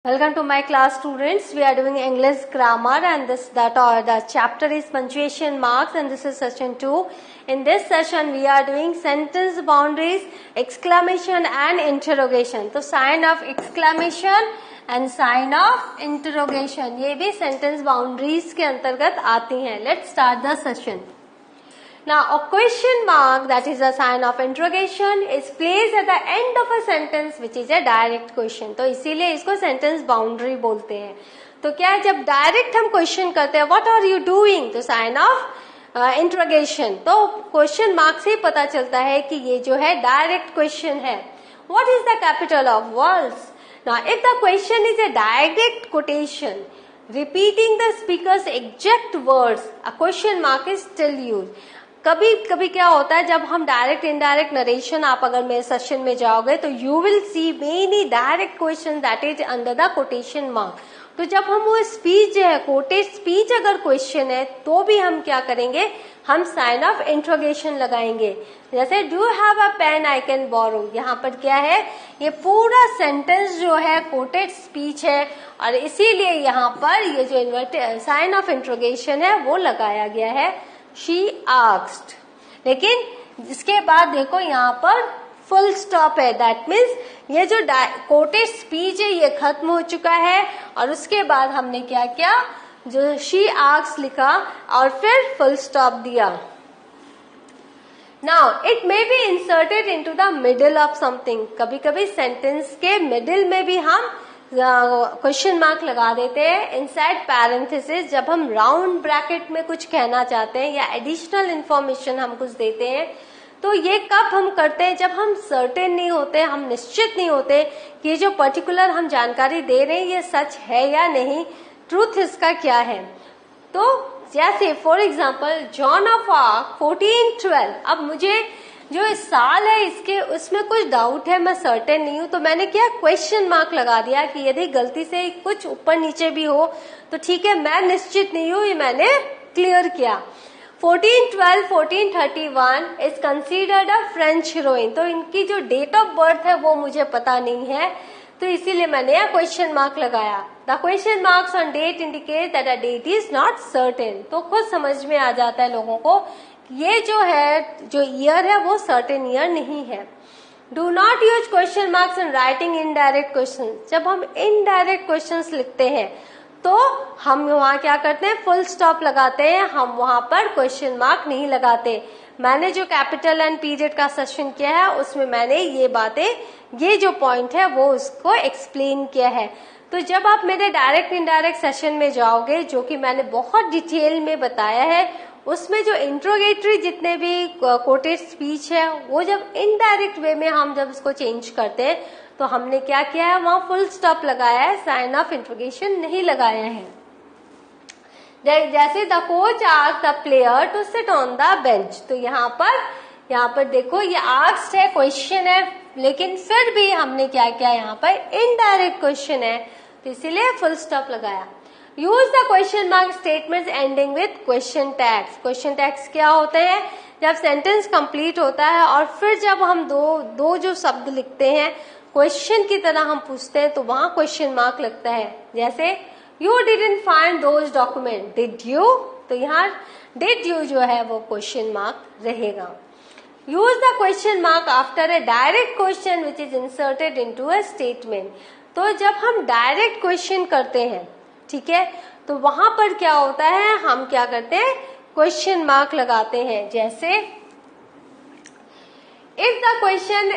Welcome to my class, students. We are doing English grammar and the chapter is punctuation marks, and this is session 2. In this session we are doing sentence boundaries, exclamation and interrogation. तो sign of exclamation and sign of interrogation ये भी sentence boundaries के अंतर्गत आती हैं. Let's start the session. Now a question mark, that is a sign of interrogation, is placed at the end of a sentence which is a direct question. तो इसीलिए इसको sentence boundary बोलते हैं. तो क्या है, जब direct हम question करते हैं what are you doing, तो sign of interrogation. तो question mark से पता चलता है कि ये जो है direct question है. What is the capital of words? Now if the question is a direct quotation repeating the speaker's exact words, a question mark is still used. कभी कभी क्या होता है, जब हम डायरेक्ट इनडायरेक्ट नरेशन, आप अगर मेरे सेशन में जाओगे तो you will see many direct question that is under the quotation mark. तो जब हम वो स्पीच जो है, कोटेड स्पीच अगर क्वेश्चन है, तो भी हम क्या करेंगे, हम साइन ऑफ इंट्रोगेशन लगाएंगे. जैसे do have a pen I can borrow. यहाँ पर क्या है, ये पूरा सेंटेंस जो है कोटेड स्पीच है और इसीलिए यहाँ पर ये जो इन्वर्टेड साइन ऑफ इंट्रोगेशन है वो लगाया गया है. She asked. लेकिन इसके बाद देखो यहाँ पर फुल स्टॉप है. दैट मीन्स ये जो कोटेड स्पीच है ये खत्म हो चुका है और उसके बाद हमने क्या किया, जो she asked लिखा और फिर फुल स्टॉप दिया. Now it may be inserted into the middle of something. कभी कभी सेंटेंस के मिडिल में भी हम क्वेश्चन मार्क लगा देते हैं इनसाइड पैरेंथेसिस. जब हम राउंड ब्रैकेट में कुछ कहना चाहते हैं या एडिशनल इंफॉर्मेशन हम कुछ देते हैं, तो ये कब हम करते हैं, जब हम सर्टेन नहीं होते, हम निश्चित नहीं होते कि ये जो पर्टिकुलर हम जानकारी दे रहे हैं ये सच है या नहीं, ट्रूथ इसका क्या है. तो जैसे for example John of arc 1412. अब मुझे जो इस साल है इसके उसमें कुछ डाउट है, मैं सर्टेन नहीं हूं, तो मैंने क्या क्वेश्चन मार्क लगा दिया कि यदि गलती से कुछ ऊपर नीचे भी हो तो ठीक है, मैं निश्चित नहीं हूं, ये मैंने क्लियर किया. 1412 1431 is considered a French heroine. तो इनकी जो डेट ऑफ बर्थ है वो मुझे पता नहीं है, तो इसीलिए मैंने यह क्वेश्चन मार्क लगाया. The question marks on date indicate that a date is not certain. तो खुद समझ में आ जाता है लोगों को ये जो है, जो ईयर है वो सर्टेन ईयर नहीं है. Do not use question marks in writing indirect question. जब हम इनडायरेक्ट क्वेश्चंस लिखते हैं तो हम वहाँ क्या करते हैं, फुल स्टॉप लगाते हैं, हम वहां पर क्वेश्चन मार्क नहीं लगाते. मैंने जो कैपिटल एंड पीरियड का सेशन किया है उसमें मैंने ये बातें, ये जो पॉइंट है वो उसको एक्सप्लेन किया है. तो जब आप मेरे डायरेक्ट इनडायरेक्ट सेशन में जाओगे, जो कि मैंने बहुत डिटेल में बताया है, उसमें जो इंट्रोगेटरी जितने भी कोटेड स्पीच है वो जब इनडायरेक्ट वे में हम जब इसको चेंज करते हैं तो हमने क्या किया है, वहां फुल स्टॉप लगाया है, साइन ऑफ इंट्रोगेशन नहीं लगाया है. जैसे the coach asked the player to sit on the bench. तो यहाँ पर देखो ये आस्क्ड है, क्वेश्चन है, लेकिन फिर भी हमने क्या किया, यहाँ पर इनडायरेक्ट क्वेश्चन है तो इसीलिए फुल स्टॉप लगाया. Use the question mark statements ending with question tags. Question tags क्या होते हैं, जब सेंटेंस कंप्लीट होता है और फिर जब हम दो जो शब्द लिखते हैं क्वेश्चन की तरह हम पूछते हैं तो वहां क्वेश्चन मार्क लगता है. जैसे you didn't find those document, did you. तो यहाँ डिड यू जो है वो क्वेश्चन मार्क रहेगा. Use the question mark after a direct question which is inserted into a statement. तो जब हम डायरेक्ट क्वेश्चन करते हैं, ठीक है, तो वहां पर क्या होता है, हम क्या करते हैं, क्वेश्चन मार्क लगाते हैं. जैसे if the question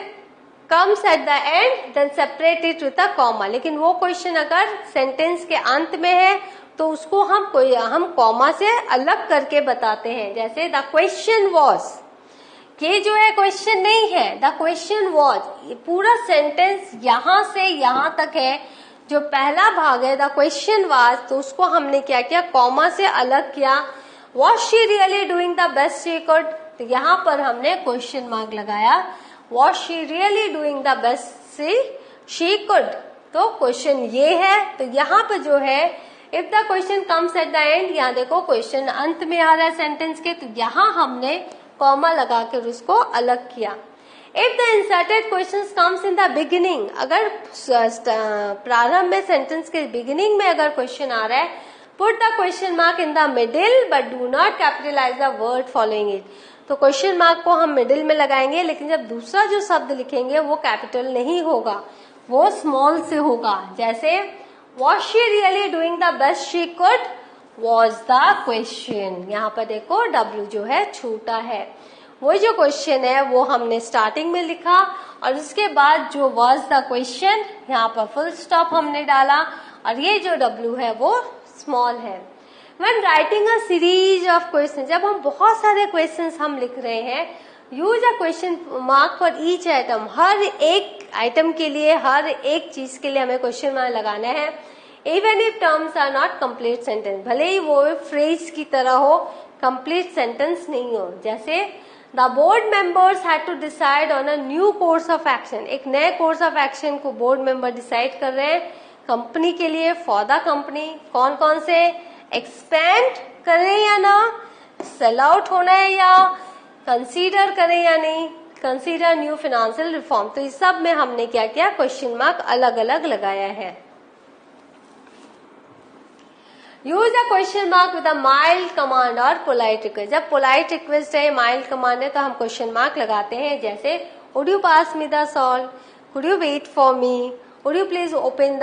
comes at the end then separate it with a comma. लेकिन वो क्वेश्चन अगर सेंटेंस के अंत में है तो उसको हम कॉमा से अलग करके बताते हैं. जैसे द क्वेश्चन वॉज, ये जो है क्वेश्चन नहीं है, द क्वेश्चन वॉज. ये पूरा सेंटेंस यहां से यहां तक है, जो पहला भाग है द क्वेश्चन वाज, तो उसको हमने क्या किया, कॉमा से अलग किया. Was she really doing the best she could. तो यहाँ पर हमने क्वेश्चन मार्क लगाया, was she really doing the best she could. तो क्वेश्चन ये है, तो यहाँ पर जो है if the question comes at the and, यहाँ देखो क्वेश्चन अंत में आ रहा है सेंटेंस के, तो यहाँ हमने कॉमा लगाकर उसको अलग किया. If the inserted question comes in the beginning, अगर प्रारंभ में सेंटेंस के बिगिनिंग में अगर क्वेश्चन आ रहा है, put the question mark in the middle but do not capitalize the word following it. तो क्वेश्चन मार्क को हम मिडिल में लगाएंगे, लेकिन जब दूसरा जो शब्द लिखेंगे वो कैपिटल नहीं होगा, वो स्मॉल से होगा। जैसे was she really doing the best she could, was the question. यहाँ पर देखो W जो है छोटा है, वो जो क्वेश्चन है वो हमने स्टार्टिंग में लिखा और उसके बाद जो वॉज द क्वेश्चन यहाँ पर फुल स्टॉप हमने डाला और ये जो W है वो स्मॉल है। When writing a series of questions, जब हम बहुत सारे क्वेश्चंस हम लिख रहे हैं, use a question mark for each item. हर एक आइटम के लिए, हर एक चीज के लिए हमें क्वेश्चन मार्क लगाना है। Even if terms are not complete sentence, भले ही वो फ्रेज की तरह हो, कंप्लीट सेंटेंस नहीं हो। जैसे the board members had to decide on a new course of action, एक नए कोर्स ऑफ एक्शन को बोर्ड मेंबर डिसाइड कर रहे हैं कंपनी के लिए, फॉर द कंपनी। कौन कौन से, एक्सपेंड करें या ना, सेल आउट होना है या कंसीडर करें या नहीं, कंसीडर न्यू फाइनेंशियल रिफॉर्म। तो इस सब में हमने क्या किया, क्वेश्चन मार्क अलग अलग लगाया है। Use a question mark with a mild command और पोलाइट रिक्वेस्ट। जब पोलाइट रिक्वेस्ट है, माइल्ड कमांड है, तो हम क्वेश्चन मार्क लगाते हैं। जैसे would you pass me the salt, could you wait for me, would you please open the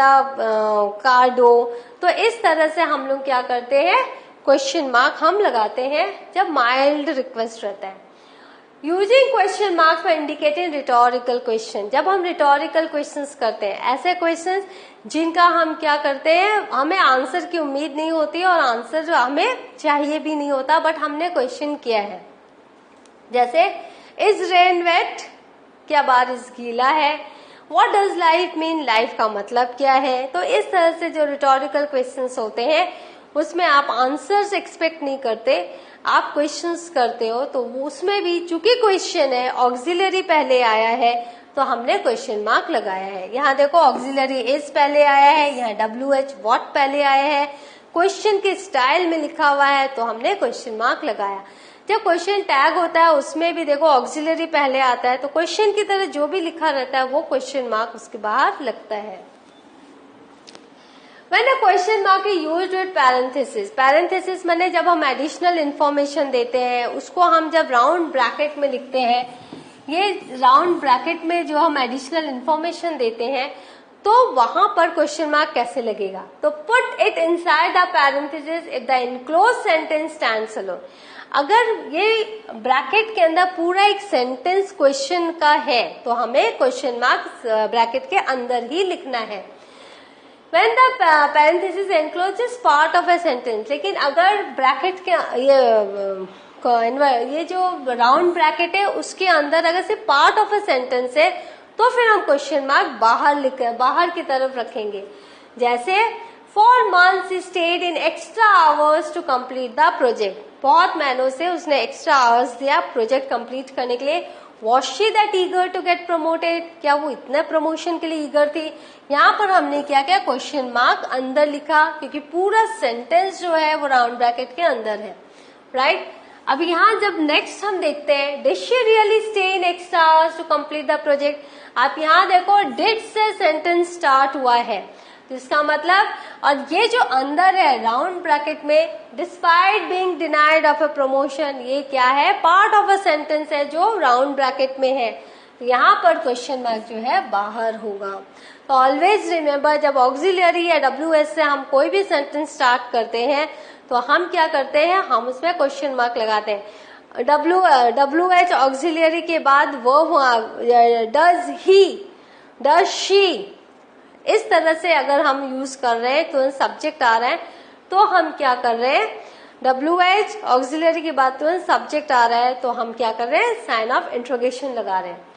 car door. तो इस तरह से हम लोग क्या करते हैं, क्वेश्चन मार्क हम लगाते हैं जब माइल्ड रिक्वेस्ट रहता है। Using question mark for indicating rhetorical question, जब हम रिटोरिकल क्वेश्चंस करते हैं, ऐसे क्वेश्चंस जिनका हम क्या करते हैं, हमें आंसर की उम्मीद नहीं होती और आंसर जो हमें चाहिए भी नहीं होता, बट हमने क्वेश्चन किया है। जैसे इज रेन वेट, क्या बारिश गीला है, what does life mean, life का मतलब क्या है। तो इस तरह से जो रिटोरिकल क्वेश्चंस होते हैं उसमें आप आंसर्स एक्सपेक्ट नहीं करते, आप क्वेश्चंस करते हो। तो उसमें भी चूंकि क्वेश्चन है, ऑक्सिलरी पहले आया है, तो हमने क्वेश्चन मार्क लगाया है। यहाँ देखो ऑक्सिलरी इज पहले आया है, यहाँ WH व्हाट पहले आया है, क्वेश्चन के स्टाइल में लिखा हुआ है, तो हमने क्वेश्चन मार्क लगाया। जब क्वेश्चन टैग होता है उसमें भी देखो ऑक्सिलरी पहले आता है, तो क्वेश्चन की तरह जो भी लिखा रहता है वो क्वेश्चन मार्क उसके बाहर लगता है। When a question mark is used with parenthesis, parenthesis माने जब हम एडिशनल इंफॉर्मेशन देते हैं, उसको हम जब राउंड ब्रैकेट में लिखते हैं, ये राउंड ब्रैकेट में जो हम एडिशनल इंफॉर्मेशन देते हैं, तो वहां पर क्वेश्चन मार्क कैसे लगेगा। तो put it inside the parenthesis if the enclose sentence stands alone. अगर ये ब्रैकेट के अंदर पूरा एक सेंटेंस क्वेश्चन का है, तो हमें क्वेश्चन मार्क ब्रैकेट के अंदर ही लिखना है। When the parenthesis encloses part of a sentence, लेकिन अगर ब्रैकेट के ये जो राउंड ब्रैकेट है उसके अंदर अगर सिर्फ पार्ट ऑफ अ सेंटेंस है, तो फिर हम क्वेश्चन मार्क बाहर की तरफ रखेंगे। जैसे 4 months stayed in extra hours to complete the project, बहुत महीनों से उसने एक्स्ट्रा आवर्स दिया प्रोजेक्ट कंप्लीट करने के लिए। Was she that eager to get promoted, क्या वो इतना प्रमोशन के लिए ईगर थी। यहाँ पर हमने क्या किया, क्वेश्चन मार्क अंदर लिखा, क्योंकि पूरा सेंटेंस जो है वो राउंड ब्रैकेट के अंदर है, राइट। अब यहाँ जब नेक्स्ट हम देखते हैं, did she really stay in extra hours to complete the project. आप यहाँ देखो डिड से सेंटेंस स्टार्ट हुआ है, तो इसका मतलब, और ये जो अंदर है राउंड ब्रैकेट में, despite being denied of a promotion, ये क्या है, पार्ट ऑफ अ सेंटेंस है जो राउंड ब्रैकेट में है। यहाँ पर क्वेश्चन मार्क जो है बाहर होगा। तो ऑलवेज रिमेम्बर, जब ऑक्सिलरी या WH से हम कोई भी सेंटेंस स्टार्ट करते हैं, तो हम क्या करते हैं, हम उसमें क्वेश्चन मार्क लगाते हैं। WH ऑक्सिलरी के बाद वो डज ही, डज शी, इस तरह से अगर हम यूज कर रहे हैं, तो सब्जेक्ट आ रहा है, तो हम क्या कर रहे हैं, WH ऑक्सिलरी के बाद तुरंत सब्जेक्ट आ रहा है, तो हम क्या कर रहे हैं, साइन ऑफ इंट्रोगेशन लगा रहे हैं।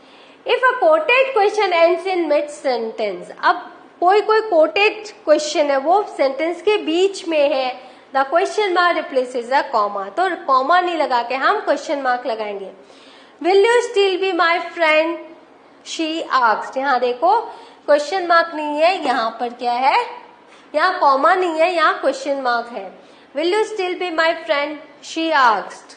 If a coated question ends in mid sentence, अब कोई कोटेड क्वेश्चन है वो सेंटेंस के बीच में है, the question mark replaces the comma, तो कॉमा नहीं लगा के हम क्वेश्चन मार्क लगाएंगे। Will you still be my friend, she asked. यहाँ देखो क्वेश्चन मार्क नहीं है, यहाँ पर क्या है, यहाँ कॉमा नहीं है, यहाँ क्वेश्चन मार्क है। Will you still be my friend, she asked.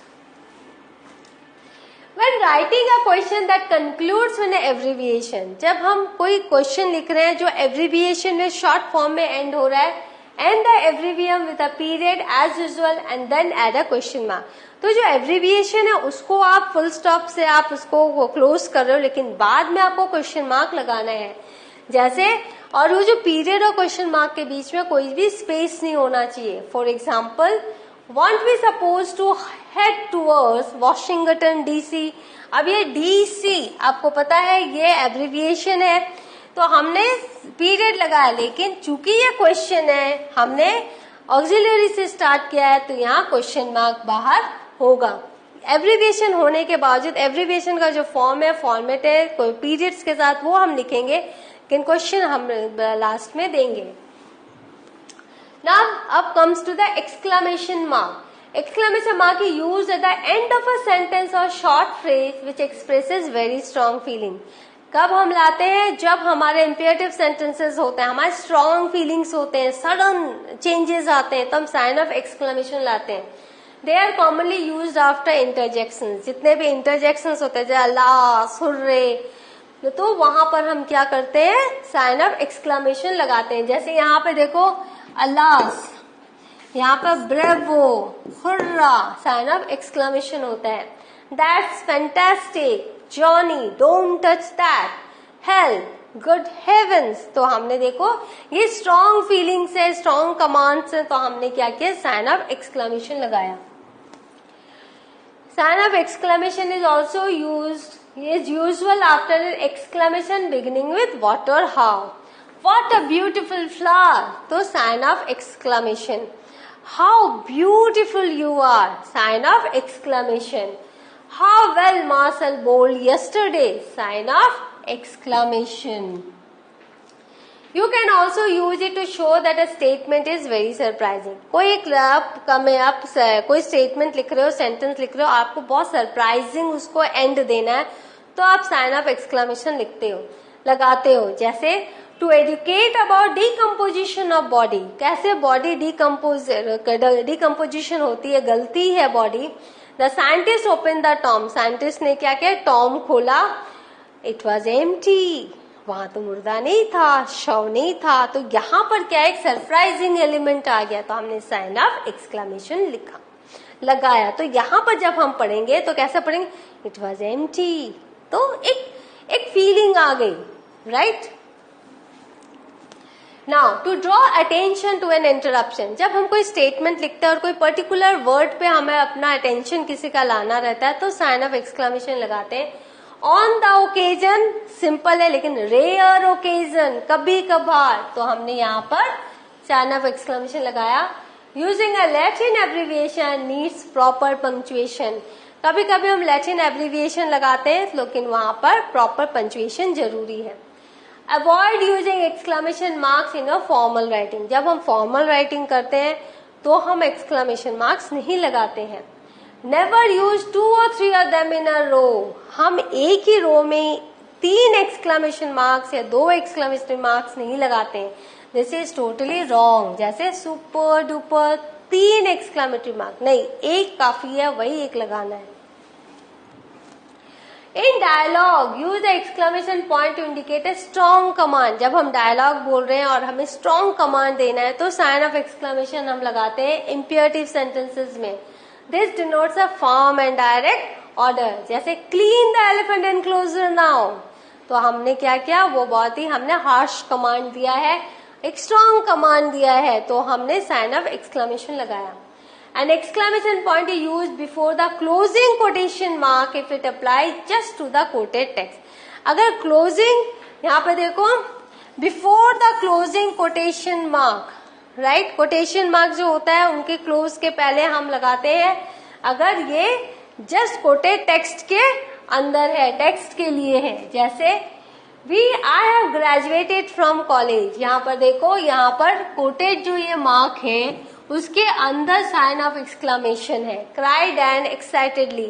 When writing a question that concludes with an abbreviation, जब हम कोई क्वेश्चन लिख रहे हैं जो एब्रीविएशन में शॉर्ट फॉर्म में एंड हो रहा है, end the abbreviation with a period as usual and then add a question mark. तो जो एब्रीविएशन है उसको आप फुल स्टॉप से आप उसको क्लोज कर रहे हो, लेकिन बाद में आपको क्वेश्चन मार्क लगाना है जैसे, और वो जो पीरियड और क्वेश्चन मार्क के बीच में कोई भी स्पेस नहीं होना चाहिए. For example, want we supposed to head towards Washington DC. अब ये DC आपको पता है ये एब्रीविएशन है, तो हमने पीरियड लगाया, लेकिन चूंकि ये क्वेश्चन है हमने ऑक्सिलरी से स्टार्ट किया है, तो यहाँ क्वेश्चन मार्क बाहर होगा. एब्रीविएशन होने के बावजूद एब्रीविएशन का जो फॉर्म है, फॉर्मेट है, कोई पीरियड्स के साथ वो हम लिखेंगे, लेकिन क्वेश्चन हम लास्ट में देंगे. Now, up comes to the exclamation mark. Exclamation mark is used at the end of a sentence or short phrase which expresses very strong feeling. कब हम लाते हैं? जब हमारे imperative sentences होते हैं, हमारे strong feelings होते हैं, sudden changes आते हैं, तो हम sign of exclamation लाते हैं. They are commonly used after interjections. जितने भी interjections होते हैं, जैसे अल्लाह, हुर्रे, तो वहां पर हम क्या करते हैं? sign of exclamation लगाते हैं. जैसे यहाँ पे देखो अल्लाह, यहाँ पर bravo, hurrah, sign of exclamation होता है. That's fantastic, Johnny, don't touch that, help, good heavens. तो हमने देखो ये स्ट्रॉन्ग फीलिंग्स है, स्ट्रॉन्ग कमांड्स है, तो हमने क्या किया? साइन ऑफ एक्सक्लेमेशन लगाया. Sign of exclamation is also is usual after exclamation beginning with what और how. What a beautiful flower! तो sign of exclamation. How beautiful you are! Sign of exclamation. How well Marcel bowled yesterday! Sign of exclamation. You can also use it to show that a statement is very surprising. कोई आप कोई statement लिख रहे हो, sentence लिख रहे हो, आपको बहुत surprising उसको end देना है, तो आप sign of exclamation लगाते हो. जैसे to educate about decomposition of body. कैसे body decomposition होती है, गलती है body. The scientist opened the tomb. Scientist ने क्या किया? tomb खोला. It was empty. वहां तो मुर्दा नहीं था, शव नहीं था. तो यहाँ पर क्या एक सरप्राइजिंग एलिमेंट आ गया, तो हमने साइन ऑफ एक्सक्लेमेशन लगाया. तो यहाँ पर जब हम पढ़ेंगे तो कैसे पढ़ेंगे? It was empty. तो एक फीलिंग आ गई, right? Now to draw attention to an interruption. जब हम कोई स्टेटमेंट लिखते हैं और कोई पर्टिकुलर वर्ड पे हमें अपना अटेंशन किसी का लाना रहता है, तो साइन ऑफ एक्सक्लेमेशन लगाते हैं. ऑन द ओकेजन सिंपल है, लेकिन रेयर ओकेजन, कभी कभार, तो हमने यहाँ पर साइन ऑफ एक्सक्लेमेशन लगाया. Using a Latin abbreviation needs proper punctuation. कभी कभी हम लैटिन एब्रीविएशन लगाते हैं, लेकिन वहां पर प्रॉपर पंक्चुएशन जरूरी है. Avoid using exclamation marks in a formal writing. जब हम फॉर्मल राइटिंग करते हैं तो हम एक्सक्लेमेशन मार्क्स नहीं लगाते हैं. Never use 2 or 3 of them in a row. हम एक ही रो में 3 एक्सक्लेमेशन मार्क्स या 2 एक्सक्लेमेशन मार्क्स नहीं लगाते हैं. This is totally wrong. जैसे सुपर डुपर 3 एक्सक्लेमेटरी मार्क नहीं, एक काफी है, वही एक लगाना है. In dialogue use the exclamation point to indicate a strong command. जब हम डायलॉग बोल रहे हैं और हमें स्ट्रॉन्ग कमांड देना है, तो साइन ऑफ एक्सक्लेमेशन हम लगाते हैं इंपेरेटिव सेंटेंसेस में. This denotes a firm and direct order. जैसे clean the elephant enclosure now, तो हमने क्या किया? वो बहुत ही हमने हार्श कमांड दिया है, एक स्ट्रॉन्ग कमांड दिया है, तो हमने साइन ऑफ एक्सक्लेमेशन लगाया. An exclamation point is used before the closing quotation mark if it applies just to the quoted text. अगर closing, यहाँ पे देखो, before the closing quotation mark, right? quotation mark जो होता है उनके close के पहले हम लगाते हैं अगर ये just quoted text के अंदर है, text के लिए है. जैसे I have graduated from college. यहाँ पर देखो, यहाँ पर quoted जो ये mark है उसके अंदर साइन ऑफ एक्सक्लेमेशन है. Cry Dan excitedly.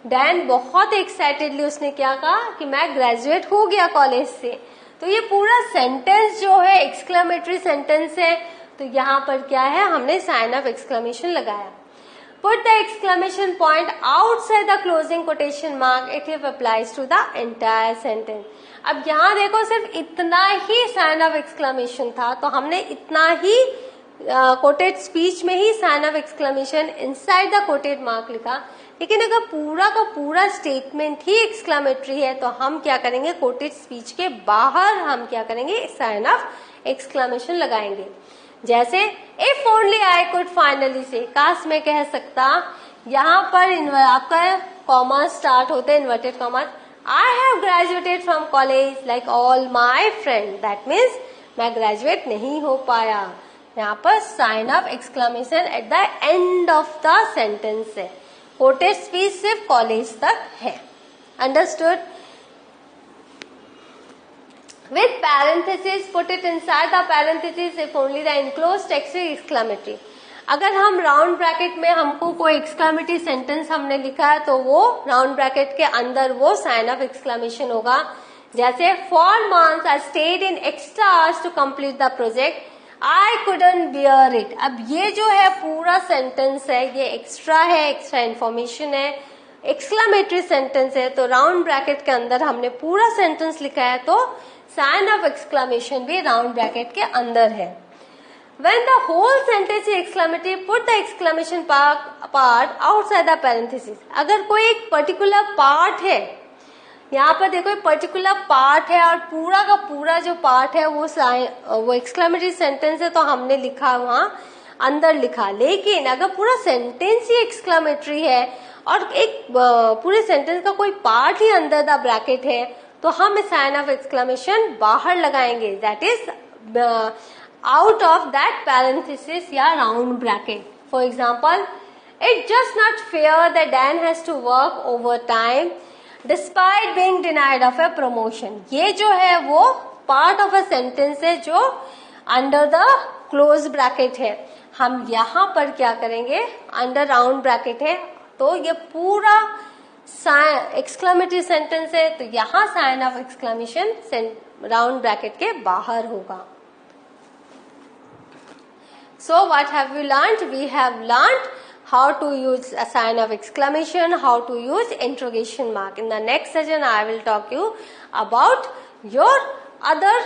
डैन बहुत एक्साइटेडली उसने क्या कहा कि मैं ग्रेजुएट हो गया कॉलेज से. तो ये पूरा सेंटेंस जो है एक्सक्लेमेटरी सेंटेंस है, तो यहाँ पर क्या है? हमने साइन ऑफ एक्सक्लेमेशन लगाया. put the exclamation point outside the closing quotation mark if applies to the entire sentence. अब यहाँ देखो सिर्फ इतना ही साइन ऑफ एक्सक्लेमेशन था, तो हमने इतना ही कोटेड स्पीच में ही sign of exclamation inside the quoted mark लिखा. लेकिन अगर पूरा का पूरा स्टेटमेंट ही एक्सक्लेमेटरी है तो हम क्या करेंगे, कोटेड स्पीच के बाहर हम क्या करेंगे, साइन ऑफ एक्सक्लेमेशन लगाएंगे. जैसे if only I could finally से, काश मैं कह सकता, यहाँ पर आपका कॉमा स्टार्ट होते हैं inverted comma, I have graduated from college like all my friend, that means मैं ग्रेजुएट नहीं हो पाया. यहाँ पर sign of exclamation at the end of the sentence है. कोटेड स्पीच सिर्फ कॉलेज तक है. Understood? With parenthesis, put it inside the parenthesis if only the enclosed text is exclamatory. अगर हम राउंड ब्रैकेट में हमको कोई एक्सक्लेमेटरी सेंटेंस हमने लिखा है तो वो राउंड ब्रैकेट के अंदर वो साइन ऑफ एक्सक्लेमेशन होगा. जैसे for months I stayed in extra hours to complete the project, I couldn't bear it. अब ये जो है पूरा सेंटेंस है, ये एक्स्ट्रा है, एक्स्ट्रा इन्फॉर्मेशन है, एक्सक्लेमेटरी सेंटेंस है, तो राउंड ब्रैकेट के अंदर हमने पूरा सेंटेंस लिखा है तो साइन ऑफ एक्सक्लेमेशन भी राउंड ब्रैकेट के अंदर है. When the whole sentence is exclamatory, put the exclamation part outside the parenthesis. अगर कोई एक पर्टिकुलर पार्ट है, यहाँ पर देखो एक पर्टिकुलर पार्ट है और पूरा का पूरा जो पार्ट है वो एक्सक्लेमेटरी सेंटेंस है तो हमने लिखा वहां अंदर लिखा. लेकिन अगर पूरा सेंटेंस ही एक्सक्लेमेटरी है और एक पूरे सेंटेंस का कोई पार्ट ही अंदर द ब्रैकेट है तो हम साइन ऑफ एक्सक्लेमेशन बाहर लगाएंगे, that is out of that parenthesis या round bracket. For example, it just not fair that Dan has to work over time despite being denied of a promotion. ये जो है वो पार्ट ऑफ अ सेंटेंस है जो under the close bracket है. हम यहाँ पर क्या करेंगे, अंडर राउंड ब्रैकेट है तो ये पूरा एक्सक्लेमेटरी सेंटेंस है तो यहाँ sign of exclamation round bracket के बाहर होगा. So what have we learnt? We have learnt how to use a sign of exclamation, how to use interrogation mark. In the next session, I will talk you about your other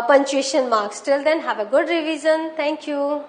punctuation marks. Till then, have a good revision. Thank you.